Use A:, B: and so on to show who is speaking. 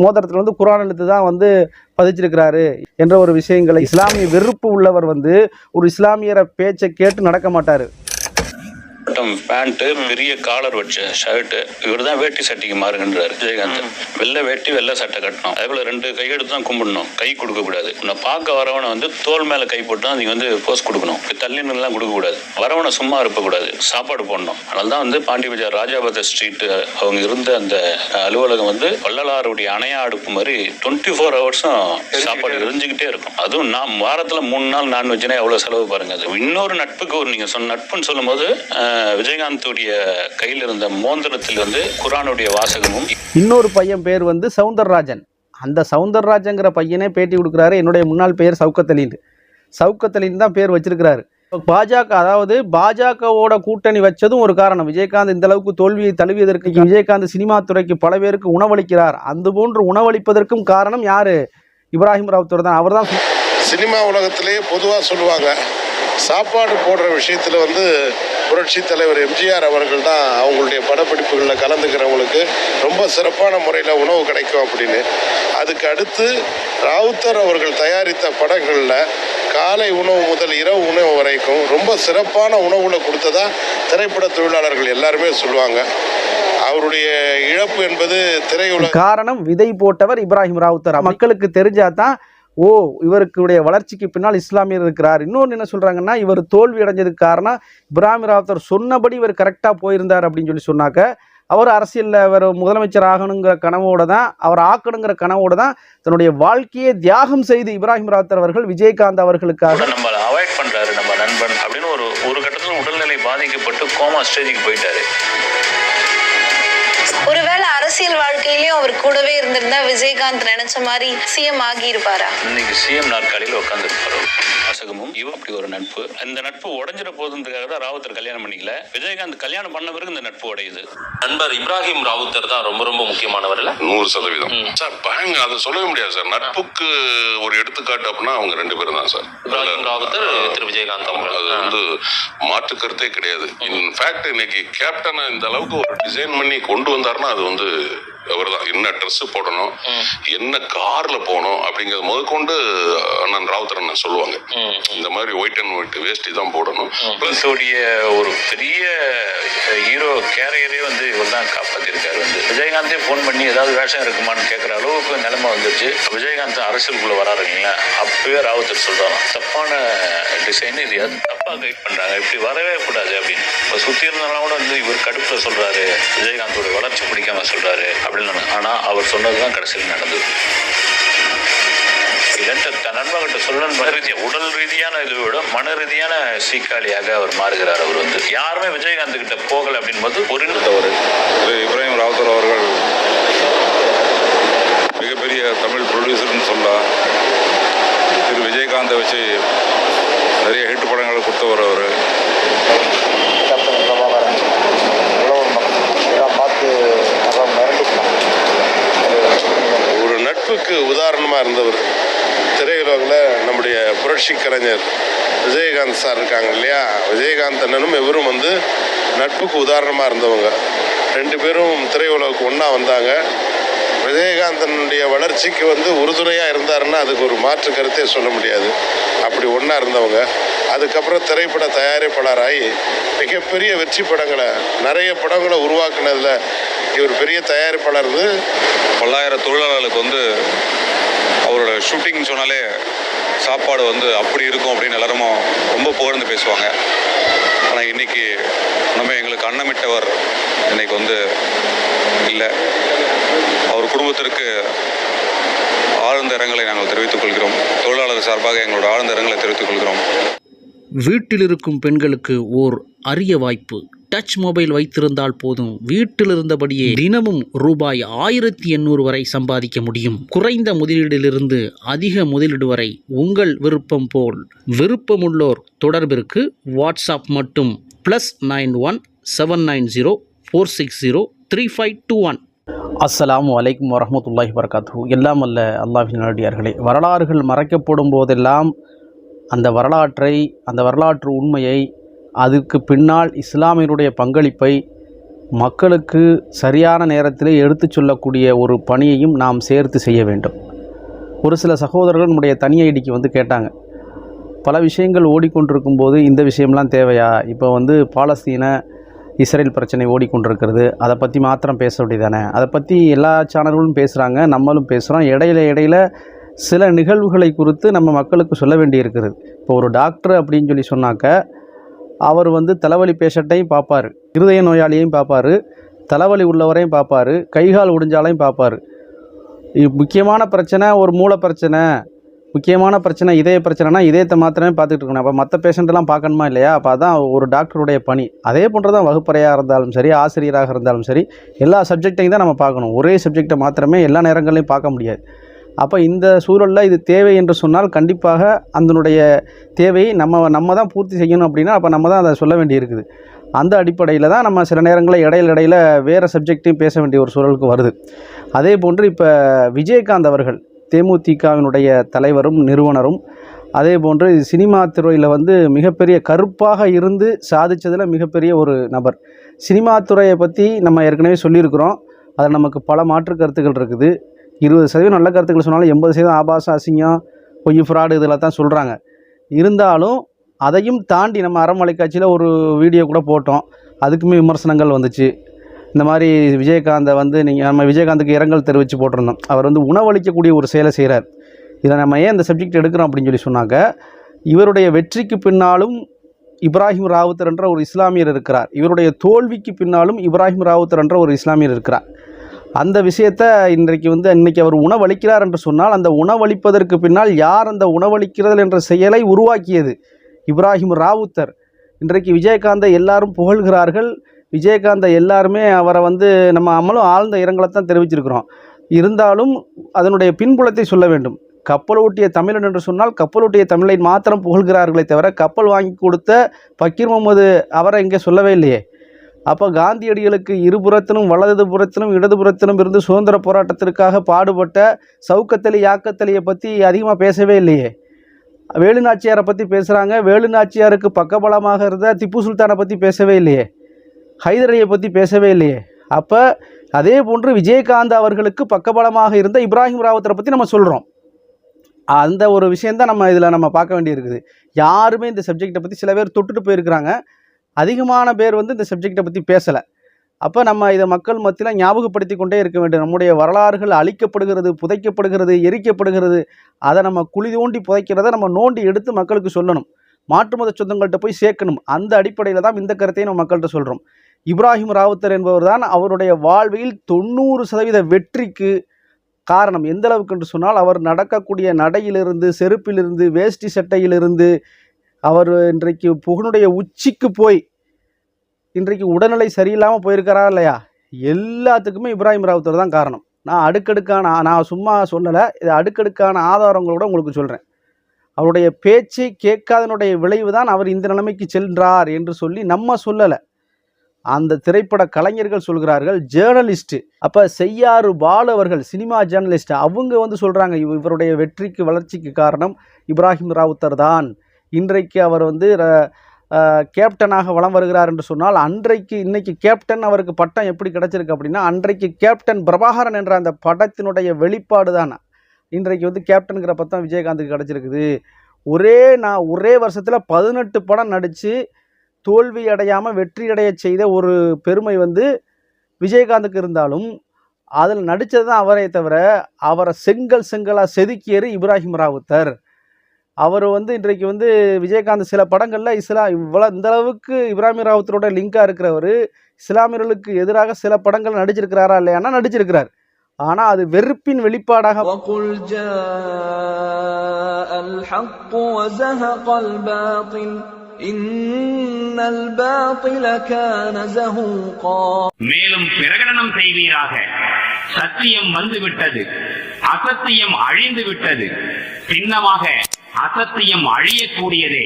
A: மோதிரத்தில் வந்து குர்ஆன் எழுத்து தான் வந்து பதிச்சிருக்கிறாரு என்ற ஒரு விஷயங்களை இஸ்லாமிய வெறுப்பு உள்ளவர் வந்து ஒரு இஸ்லாமியரை பேச்சை கேட்டு நடக்க மாட்டார்.
B: பேண்ட் பெரிய காலர் வச்ச ஷர்ட், இவர் தான் வேட்டி சட்டைக்கு மாறுங்கன்றாரு விஜயகாந்த். வெள்ளை வேட்டி வெள்ளை சட்டை கட்டணும், அதே போல 2 கையெடுத்து தான் கும்பிடணும், கை கொடுக்க கூடாது. உன்னை பார்க்க வரவனை வந்து தோல் மேல கை போட்டு நீங்க வந்து போஸ் கொடுக்கணும், தள்ளினெல்லாம் கொடுக்க கூடாது, வரவனை சும்மா இருப்பக்கூடாது, சாப்பாடு போடணும். அதனால தான் வந்து பாண்டி பஜார் ராஜாபத ஸ்ட்ரீட் அவங்க இருந்த அந்த அலுவலகம் வந்து வள்ளலாருடைய அணையா அடுப்பு மாதிரி 24 ஹவர்ஸும் சாப்பாடு எரிஞ்சுக்கிட்டே இருக்கும். அதுவும் வாரத்துல 3 நாள் நான்வெஜ்னா எவ்வளவு செலவு பாருங்க. அது இன்னொரு நட்புக்கு ஒரு நீங்க சொன்ன நட்புன்னு சொல்லும் போது விஜயகாந்துடைய கையில் இருந்த மோந்திரத்தில் வந்து குர்ஆனுடைய வாசகமும்.
A: இன்னொரு பையன் பேர் வந்து சவுந்தரராஜன். அந்த சவுந்தரராஜங்கிற பையனே பேட்டி கொடுக்குறாரு, என்னுடைய முன்னாள் பெயர் சவுக்கத் அலின்னு தான் பேர் வச்சிருக்கிறாரு. பாஜக, அதாவது பாஜகவோட கூட்டணி வச்சதும் ஒரு காரணம். விஜயகாந்த் இந்த அளவுக்கு தோல்வியை தழுவியதற்கு விஜயகாந்த் சினிமா துறைக்கு பல பேருக்கு உணவளிக்கிறார். அந்த போன்று உணவளிப்பதற்கும் காரணம் யாரு? இப்ராஹிம் ராவுத்தர் தான். அவர் தான்
C: சினிமா உலகத்திலேயே பொதுவாக சொல்லுவாங்க, சாப்பாடு போடுற விஷயத்தில் வந்து புரட்சி தலைவர் எம்ஜிஆர் அவர்கள் தான் அவங்களுடைய படப்பிடிப்புகளில் கலந்துக்கிறவங்களுக்கு ரொம்ப சிறப்பான முறையில் உணவு கிடைக்கும் அப்படின்னு. அதுக்கு அடுத்து ராவுத்தர் அவர்கள் தயாரித்த படங்களில் காலை உணவு முதல் இரவு உணவு வரைக்கும் ரொம்ப சிறப்பான உணவுகளை கொடுத்ததா திரைப்பட தொழிலாளர்கள் எல்லாருமே சொல்லுவாங்க. அவருடைய இழப்பு என்பது திரையுலக
A: காரணம். விதை போட்டவர் இப்ராஹிம் ராவுத்தர். மக்களுக்கு தெரிஞ்சாதான் ஓ இவருக்குடைய வளர்ச்சிக்கு பின்னால் இஸ்லாமியர் இருக்கிறார். இன்னொன்று என்ன சொல்கிறாங்கன்னா, இவர் தோல்வி அடைஞ்சதுக்கு காரணம் இப்ராஹிம் ராவுத்தர் சொன்னபடி இவர் கரெக்டாக போயிருந்தார் அப்படின்னு சொன்னாக்க, அவர் அரசியலில் அவர் முதலமைச்சர் ஆகணுங்கிற கனவோடு தான், அவர் ஆக்கணுங்கிற கனவோடு தான் தன்னுடைய வாழ்க்கையை தியாகம் செய்து இப்ராஹிம் ராவுத்தர் அவர்கள் விஜயகாந்த் அவர்களுக்காக
B: நம்ம அவாய்ட் பண்ணுறாரு நம்ம நண்பன் அப்படின்னு ஒரு கட்டத்தில் உடல்நிலை பாதிக்கப்பட்டு கோமா ஸ்டேஜுக்கு போயிட்டாரு.
D: ஒருவேளை அரசியல் வாழ்க்கையிலயும் அவர் கூடவே இருந்திருந்தா விஜயகாந்த் நினைச்ச மாதிரி சிஎம் ஆகி இருப்பாரா?
B: இன்னைக்கு சிஎம் நாற்காலியில் உட்கார்ந்து இருப்பாரு. வாசகமும் இவ அப்படி ஒரு நட்பு. இந்த நட்பு உடஞ்சிட போதுன்றதுக்காக தான் ராவுத்தர் கல்யாணம் பண்ணிக்கல. விஜயகாந்த் கல்யாணம் பண்ண பிறகு இந்த நட்பு உடையுது.
E: நண்பர் இப்ராஹிம் ராவுத்தர் தான் ரொம்ப ரொம்ப முக்கியமானவர்.
F: 100% சார். பயங்க அதை சொல்லவே முடியாது சார். நட்புக்கு ஒரு எடுத்துக்காட்டு அப்படின்னா அவங்க 2 பேரும் தான் சார்.
E: இப்ராஹிம் ராவுத்தர், திரு விஜயகாந்த்.
F: அது வந்து மாற்று கருத்தே கிடையாது. இன்ஃபேக்ட் இன்னைக்கு கேப்டனை இந்த அளவுக்கு ஒரு டிசைன் பண்ணி கொண்டு வந்தாருன்னா அது வந்து அவர் தான். என்ன ட்ரெஸ் போடணும், என்ன கார்ல போகணும் அப்படிங்கறது முதற்கொண்டு அண்ணன் ராவுத்தர் அண்ணன் சொல்லுவாங்க. இந்த மாதிரி ஒயிட் அண்ட் ஒயிட் வேஷ்டி தான் போடணும்.
B: பிளஸ் ஒரு பெரிய ஹீரோ கேரியரே வந்து இவர் தான் காப்பாத்திருக்காரு. வந்து விஜயகாந்தே போன் பண்ணி ஏதாவது வேஷம் இருக்குமான்னு கேட்கற அளவுக்கு நிலைமை வந்துருச்சு. விஜயகாந்த் அரசியலுக்குள்ள வராருங்களா, அப்பவே ராவுத்தர் சொல்றாராம், தப்பான டிசைன் இது, தப்பா கைட் பண்றாங்க, இப்படி வரவே கூடாது அப்படின்னு. சுத்தி இருந்தாலும் கூட வந்து இவர் கடுப்புல சொல்றாரு, விஜயகாந்தோட வளர்ச்சி பிடிக்காம சொல்றாரு அப்படின்னு. ஆனா அவர் சொன்னதுதான் கடைசியில் நடந்தது. நண்பர்கிட்ட சொல்லணும், உடல் ரீதியான இதை விட மன ரீதியான சீக்காளியாக அவர் மாறுகிறார். அவர் வந்து யாருமே விஜயகாந்த் கிட்ட போகல அப்படின்னு போது ஒரு
G: இப்ராஹிம் ராவுத்தர் அவர்கள் மிகப்பெரிய தமிழ் ப்ரொடியூசர்னு சொல்லலாம். திரு விஜயகாந்தை வச்சு நிறைய ஹிட் படங்களை கொடுத்தவர் அவர்.
C: ஒரு நட்புக்கு உதாரணமாக இருந்தவர். திரையுலகில் நம்முடைய புரட்சி கலைஞர் விஜயகாந்த் சார் இருக்காங்க இல்லையா, விஜயகாந்த் அண்ணனும் இவரும் வந்து நட்புக்கு உதாரணமாக இருந்தவங்க. 2 பேரும் திரையுலகுக்கு ஒன்றா வந்தாங்க. விஜயகாந்தனுடைய வளர்ச்சிக்கு வந்து உறுதுணையாக இருந்தாருன்னா அதுக்கு ஒரு மாற்று கருத்தே சொல்ல முடியாது. அப்படி ஒன்றா இருந்தவங்க. அதுக்கப்புறம் திரைப்பட தயாரிப்பாளராகி மிகப்பெரிய வெற்றி படங்களை, நிறைய படங்களை உருவாக்குனதில் இவர் பெரிய தயாரிப்பாளர் இருந்து
G: பல்லாயிரம் தொழிலாளர்களுக்கு வந்து அவரோட ஷூட்டிங் சொன்னாலே சாப்பாடு வந்து அப்படி இருக்கும் அப்படின்னு எல்லாரும் ரொம்ப புகழ்ந்து பேசுவாங்க. ஆனால் இன்னைக்கு நம்ம எங்களுக்கு அன்னமிட்டவர் இன்னைக்கு வந்து இல்லை. அவர் குடும்பத்திற்கு ஆழ்ந்த இரங்கலை நாங்கள் தெரிவித்துக் கொள்கிறோம். தொழிலாளர் சார்பாக எங்களோட ஆழ்ந்த இரங்கலை தெரிவித்துக் கொள்கிறோம்.
H: வீட்டில் இருக்கும் பெண்களுக்கு ஓர் அரிய வாய்ப்பு. டச் மொபைல் வைத்திருந்தால் போதும், வீட்டில் இருந்தபடியே தினமும் ரூபாய் 1800 வரை சம்பாதிக்க முடியும். குறைந்த முதலீடிலிருந்து அதிக முதலீடு வரை உங்கள் விருப்பம் போல். விருப்பமுள்ளோர் தொடர்பிற்கு வாட்ஸ்அப் மட்டும் +91 790 460 3521.
A: அஸ்ஸலாமு அலைக்கும் வரஹ்மத்துல்லாஹி வபரகாத்துஹு. எல்லாம் அல்ல அல்லாஹ்வின் நல்லடியார்களே, வரலாறுகள் மறைக்கப்படும் போதெல்லாம் அந்த வரலாற்று உண்மையை, அதுக்கு பின்னால் இஸ்லாமியருடைய பங்களிப்பை மக்களுக்கு சரியான நேரத்தில் எடுத்து சொல்லக்கூடிய ஒரு பணியையும் நாம் சேர்த்து செய்ய வேண்டும். ஒரு சில சகோதரர்கள் நம்முடைய தனி ஐடிக்கு வந்து கேட்டாங்க, பல விஷயங்கள் ஓடிக்கொண்டிருக்கும் போது இந்த விஷயம்லாம் தேவையா? இப்போ வந்து பாலஸ்தீன இஸ்ரேல் பிரச்சனை ஓடிக்கொண்டிருக்கிறது, அதை பற்றி மாத்திரம் பேச வேண்டியதானே? அதை பற்றி எல்லா சேனல்களும் பேசுகிறாங்க, நம்மளும் பேசுகிறோம். இடையில சில நிகழ்வுகளை குறித்து நம்ம மக்களுக்கு சொல்ல வேண்டி இருக்கிறது. இப்போ ஒரு டாக்டர் அப்படின்னு சொல்லி சொன்னாக்க அவர் வந்து தலைவலி பேஷண்ட்டையும் பார்ப்பார், இருதய நோயாளியையும் பார்ப்பார், தலைவலி உள்ளவரையும் பார்ப்பார், கைகால் ஒடிஞ்சாலையும் பார்ப்பார். முக்கியமான பிரச்சனை ஒரு மூளை பிரச்சனை, முக்கியமான பிரச்சனை இதய பிரச்சனைனா இதயத்தை மாத்திரமே பார்த்துட்டு இருக்கணும். அப்போ மற்ற பேஷண்ட்டெல்லாம் பார்க்கணுமா இல்லையா? அப்போ அதான் ஒரு டாக்டருடைய பணி. அதே போன்று தான் வகுப்பறையாக இருந்தாலும் சரி, ஆசிரியராக இருந்தாலும் சரி, எல்லா சப்ஜெக்டையும் தான் நம்ம பார்க்கணும். ஒரே சப்ஜெக்டை மாத்திரமே எல்லா நேரங்களையும் பார்க்க முடியாது. அப்போ இந்த சூழலில் இது தேவை என்று சொன்னால் கண்டிப்பாக அதனுடைய தேவையை நம்ம தான் பூர்த்தி செய்யணும். அப்படின்னா அப்போ நம்ம தான் அதை சொல்ல வேண்டியிருக்குது. அந்த அடிப்படையில் தான் நம்ம சில நேரங்களில் இடையில வேறு சப்ஜெக்டையும் பேச வேண்டிய ஒரு சூழலுக்கு வருது. அதே போன்று இப்போ விஜயகாந்த் அவர்கள் தேமுதிகவினுடைய தலைவரும் நிறுவனரும், அதே போன்று சினிமா துறையில் வந்து மிகப்பெரிய கருப்பாக இருந்து சாதித்ததில் மிகப்பெரிய ஒரு நபர். சினிமா துறையை பற்றி நம்ம ஏற்கனவே சொல்லியிருக்கிறோம். அதில் நமக்கு பல மாற்று கருத்துக்கள் இருக்குது. 20% நல்ல கருத்துக்கள் சொன்னாலும் 80% ஆபாசம், அசிங்கம், பொய், ஃப்ராடு இதில் தான் சொல்கிறாங்க. இருந்தாலும் அதையும் தாண்டி நம்ம அறமலைக்காட்சியில் ஒரு வீடியோ கூட போட்டோம், அதுக்குமே விமர்சனங்கள் வந்துச்சு. இந்த மாதிரி விஜயகாந்தை வந்து நம்ம விஜயகாந்துக்கு இரங்கல் தெரிவித்து போட்டிருந்தோம். அவர் வந்து உணவளிக்கக்கூடிய ஒரு செயலை செய்கிறார். இதை நம்ம ஏன் இந்த சப்ஜெக்ட் எடுக்கிறோம் அப்படின்னு சொல்லி சொன்னாக்க, இவருடைய வெற்றிக்கு பின்னாலும் இப்ராஹிம் ராவுத்தர் என்ற ஒரு இஸ்லாமியர் இருக்கிறார், இவருடைய தோல்விக்கு பின்னாலும் இப்ராஹிம் ராவுத்தர் என்ற ஒரு இஸ்லாமியர் இருக்கிறார். அந்த விஷயத்தை இன்றைக்கி அவர் உணவளிக்கிறார் என்று சொன்னால், அந்த உணவளிப்பதற்கு பின்னால் யார் அந்த உணவளிக்கிறது என்ற செயலை உருவாக்கியது? இப்ராஹிம் ராவுத்தர். இன்றைக்கு விஜயகாந்தை எல்லாரும் புகழ்கிறார்கள். விஜயகாந்தை எல்லாருமே அவரை வந்து நம்ம அம்மளும் ஆழ்ந்த இரங்கலை தான் தெரிவிச்சிருக்கிறோம். இருந்தாலும் அதனுடைய பின்புலத்தை சொல்ல வேண்டும். கப்பல் ஓட்டிய தமிழன் என்று சொன்னால் கப்பல் ஓட்டிய தமிழை மாத்திரம் புகழ்கிறார்களே தவிர, கப்பல் வாங்கி கொடுத்த பக்கீர் முகமது அவரை இங்கே சொல்லவே இல்லையே. அப்போ காந்தியடிகளுக்கு இருபுறத்திலும் வலது புறத்திலும் இடதுபுறத்திலும் இருந்து சுதந்திர போராட்டத்திற்காக பாடுபட்ட சவுக்கத்தலி யாக்கத்தலியை பற்றி அதிகமாக பேசவே இல்லையே. வேலுநாச்சியாரை பற்றி பேசுகிறாங்க, வேலுநாச்சியாருக்கு பக்கபலமாக இருந்த திப்பு சுல்தானை பற்றி பேசவே இல்லையே, ஹைதரையை பற்றி பேசவே இல்லையே. அப்போ அதே போன்று விஜயகாந்த் அவர்களுக்கு பக்கபலமாக இருந்த இப்ராஹிம் ராவுத்தரை பற்றி நம்ம சொல்கிறோம். அந்த ஒரு விஷயந்தான் நம்ம இதில் நம்ம பார்க்க வேண்டியிருக்குது. யாருமே இந்த சப்ஜெக்டை பற்றி சில பேர் தொட்டுட்டு போயிருக்கிறாங்க, அதிகமான பேர் வந்து இந்த சப்ஜெக்டை பற்றி பேசலை. அப்போ நம்ம இதை மக்கள் மத்தியில் ஞாபகப்படுத்தி கொண்டே இருக்க வேண்டும். நம்முடைய வரலாறுகள் அழிக்கப்படுகிறது, புதைக்கப்படுகிறது, எரிக்கப்படுகிறது. அதை நம்ம குழி தோண்டி புதைக்கிறத நம்ம நோண்டி எடுத்து மக்களுக்கு சொல்லணும், மாற்று மத சொந்தங்கள்கிட்ட போய் சேர்க்கணும். அந்த அடிப்படையில் தான் இந்த கருத்தையும் நம்ம மக்கள்கிட்ட சொல்கிறோம். இப்ராஹிம் ராவுத்தர் என்பவர் தான் அவருடைய வாழ்வில் 90% வெற்றிக்கு காரணம். எந்த அளவுக்கு என்று சொன்னால், அவர் நடக்கக்கூடிய நடையிலிருந்து, செருப்பிலிருந்து, வேஷ்டி சட்டையிலிருந்து, அவர் இன்றைக்கு புகனுடைய உச்சிக்கு போய் இன்றைக்கு உடல்நிலை சரியில்லாமல் போயிருக்காரா இல்லையா, எல்லாத்துக்குமே இப்ராஹிம் ராவுத்தர் தான் காரணம். நான் சும்மா சொல்லலை, இது அடுக்கடுக்கான ஆதாரங்களோட உங்களுக்கு சொல்கிறேன். அவருடைய பேச்சை கேட்காதனுடைய விளைவு தான் அவர் இந்த நிலைமைக்கு சென்றார் என்று சொல்லி நம்ம சொல்லலை, அந்த திரைப்பட கலைஞர்கள் சொல்கிறார்கள், ஜேர்னலிஸ்ட்டு. அப்போ செய்யாறு பாலு அவர்கள் சினிமா ஜேர்னலிஸ்ட், அவங்க வந்து சொல்கிறாங்க இவருடைய வெற்றிக்கு வளர்ச்சிக்கு காரணம் இப்ராஹிம் ராவுத்தர் தான். இன்றைக்கு அவர் வந்து கேப்டனாக வலம் வருகிறார் என்று சொன்னால், இன்னைக்கு கேப்டன் அவருக்கு பட்டம் எப்படி கிடைச்சிருக்கு அப்படின்னா, அன்றைக்கு கேப்டன் பிரபாகரன் என்ற அந்த படத்தினுடைய வெளிப்பாடு தான் இன்றைக்கு வந்து கேப்டனுங்கிற பட்டம் விஜயகாந்துக்கு கிடச்சிருக்குது. ஒரே வருஷத்தில் 18 படம் நடித்து தோல்வி அடையாமல் வெற்றி அடைய செய்த ஒரு பெருமை வந்து விஜயகாந்துக்கு இருந்தாலும், அதில் நடித்தது தான் அவரை தவிர, அவரை செங்கலாக செதுக்கியது இப்ராஹிம் ராவுத்தர். அவர் வந்து இன்றைக்கு வந்து விஜயகாந்த் சில படங்களில் இந்த அளவுக்கு இப்ராஹிம் ராவுத்தரோட லிங்காக இருக்கிறவர் இஸ்லாமியர்களுக்கு எதிராக சில படங்கள் நடிச்சிருக்கிறாரா இல்லையானா நடிச்சிருக்கிறார். ஆனால் அது வெறுப்பின் வெளிப்பாடாக
I: மேலும் பிரகடனம் செய்வீராக, சத்தியம் வந்துவிட்டது, அசத்தியம் அழிந்து விட்டது, சின்னமாக அசத்தியம் அழியக்கூடியதே.